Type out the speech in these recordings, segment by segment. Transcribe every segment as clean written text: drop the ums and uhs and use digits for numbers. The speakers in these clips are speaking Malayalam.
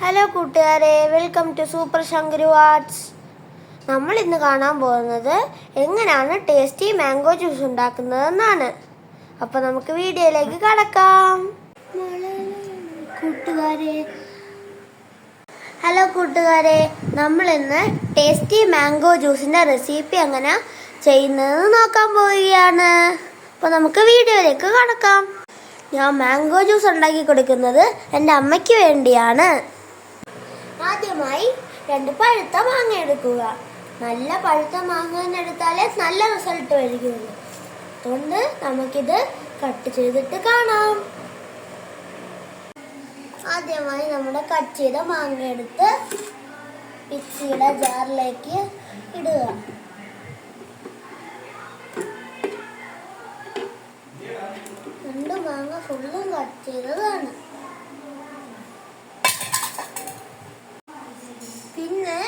ഹലോ കൂട്ടുകാരെ, welcome to super Shankaru arts. നമ്മൾ ഇന്ന് കാണാൻ പോകുന്നത് എങ്ങനെയാണ് ടേസ്റ്റി മാംഗോ ജ്യൂസ് ഉണ്ടാക്കുന്നതെന്നാണ്. അപ്പോൾ നമുക്ക് വീഡിയോയിലേക്ക് കടക്കാം. ഹലോ കൂട്ടുകാരെ, നമ്മൾ ഇന്ന് ടേസ്റ്റി മാംഗോ ജ്യൂസിൻ്റെ റെസിപ്പി എങ്ങനെ ചെയ്യുന്നതെന്ന് നോക്കാൻ പോവുകയാണ്. അപ്പോൾ നമുക്ക് വീഡിയോയിലേക്ക് കടക്കാം. ഞാൻ മാംഗോ ജ്യൂസ് ഉണ്ടാക്കി കൊടുക്കുന്നത് എൻ്റെ അമ്മയ്ക്ക് വേണ്ടിയാണ്. ആദ്യമായി 2 പഴുത്ത മാങ്ങ എടുക്കുക. നല്ല പഴുത്ത മാങ്ങ എടുത്താലേ നല്ല റിസൾട്ട് വരികയുള്ളൂ. അതുകൊണ്ട് നമുക്കിത് കട്ട് ചെയ്തിട്ട് കാണാം. ആദ്യമായി നമ്മുടെ കട്ട് ചെയ്ത മാങ്ങ എടുത്ത് മിക്സിയുടെ ജാറിലേക്ക് ഇടുക. രണ്ട് മാങ്ങ ഫുള്ളും കട്ട് ചെയ്തതാണ്. പിന്നെ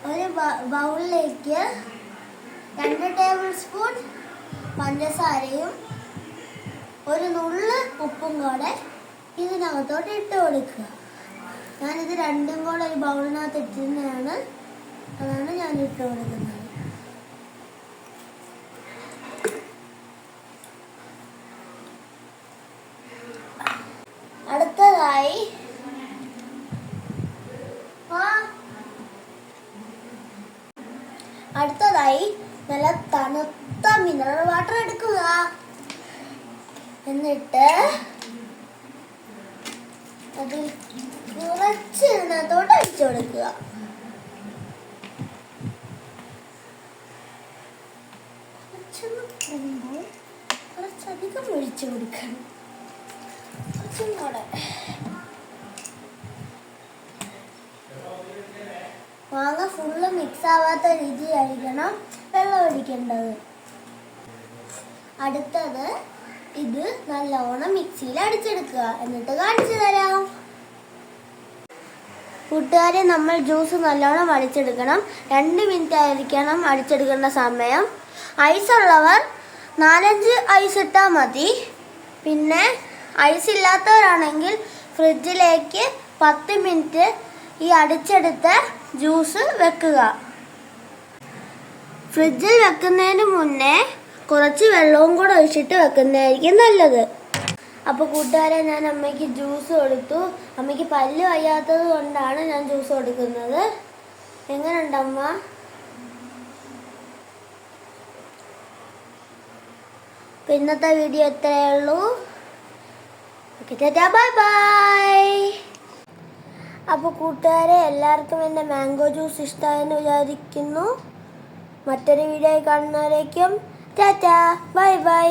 ഒരു ബൗളിലേക്ക് 2 ടേബിൾ സ്പൂൺ പഞ്ചസാരയും ഒരു നുള്ള് ഉപ്പും കൂടെ ഇതിനകത്തോട്ട് ഇട്ട് കൊടുക്കുക. ഞാനിത് രണ്ടും കൂടെ ഒരു ബൗളിനകത്ത് ഇട്ടിരുന്നതാണ്, അതാണ് ഞാൻ ഇട്ട് കൊടുക്കുന്നത്. അടുത്തതായി നല്ല തണുത്ത മിനറൽ വാട്ടർ എടുക്കുക. എന്നിട്ട് അതിൽ കുറച്ച് ഇതിനകത്തോട്ട് ഒഴിച്ചു കൊടുക്കുക. കുറച്ചധികം ഒഴിച്ചു കൊടുക്കണം. കുറച്ചും കൂടെ. മാങ്ങ ഫുള്ള് മിക്സ് ആവാത്ത രീതിയായിരിക്കണം വെള്ളം ഒഴിക്കേണ്ടത്. അടുത്തത് ഇത് നല്ലോണം മിക്സിയിൽ അടിച്ചെടുക്കുക. എന്നിട്ട് കാണിച്ചു തരാം. കൂട്ടുകാരെ, നമ്മൾ ജ്യൂസ് നല്ലോണം അടിച്ചെടുക്കണം. 2 മിനിറ്റ് ആയിരിക്കണം അടിച്ചെടുക്കേണ്ട സമയം. ഐസ് ഉള്ളവർ 4-5 ഐസ് ഇട്ടാൽ മതി. പിന്നെ ഐസ് ഇല്ലാത്തവരാണെങ്കിൽ ഫ്രിഡ്ജിലേക്ക് 10 മിനിറ്റ് ഈ അടിച്ചെടുത്ത ജ്യൂസ് വെക്കുക. ഫ്രിഡ്ജിൽ വെക്കുന്നതിന് മുന്നേ കുറച്ച് വെള്ളവും കൂടെ ഒഴിച്ചിട്ട് വെക്കുന്നതായിരിക്കും നല്ലത്. അപ്പോൾ കൂട്ടുകാരെ, ഞാൻ അമ്മയ്ക്ക് ജ്യൂസ് കൊടുത്തു. അമ്മയ്ക്ക് പല്ല് വയ്യാത്തത് കൊണ്ടാണ് ഞാൻ ജ്യൂസ് കൊടുക്കുന്നത്. എങ്ങനെയുണ്ട് അമ്മ? ഇന്നത്തെ വീഡിയോ ഇത്രയേ ഉള്ളൂ. Bye bye. അപ്പോൾ കൂട്ടുകാരെ, എല്ലാവർക്കും എൻ്റെ മാംഗോ ജ്യൂസ് ഇഷ്ടമായെന്ന് വിചാരിക്കുന്നു. മറ്റൊരു വീഡിയോ കാണുന്നവരേക്കും ടാറ്റാ, ബൈ ബൈ.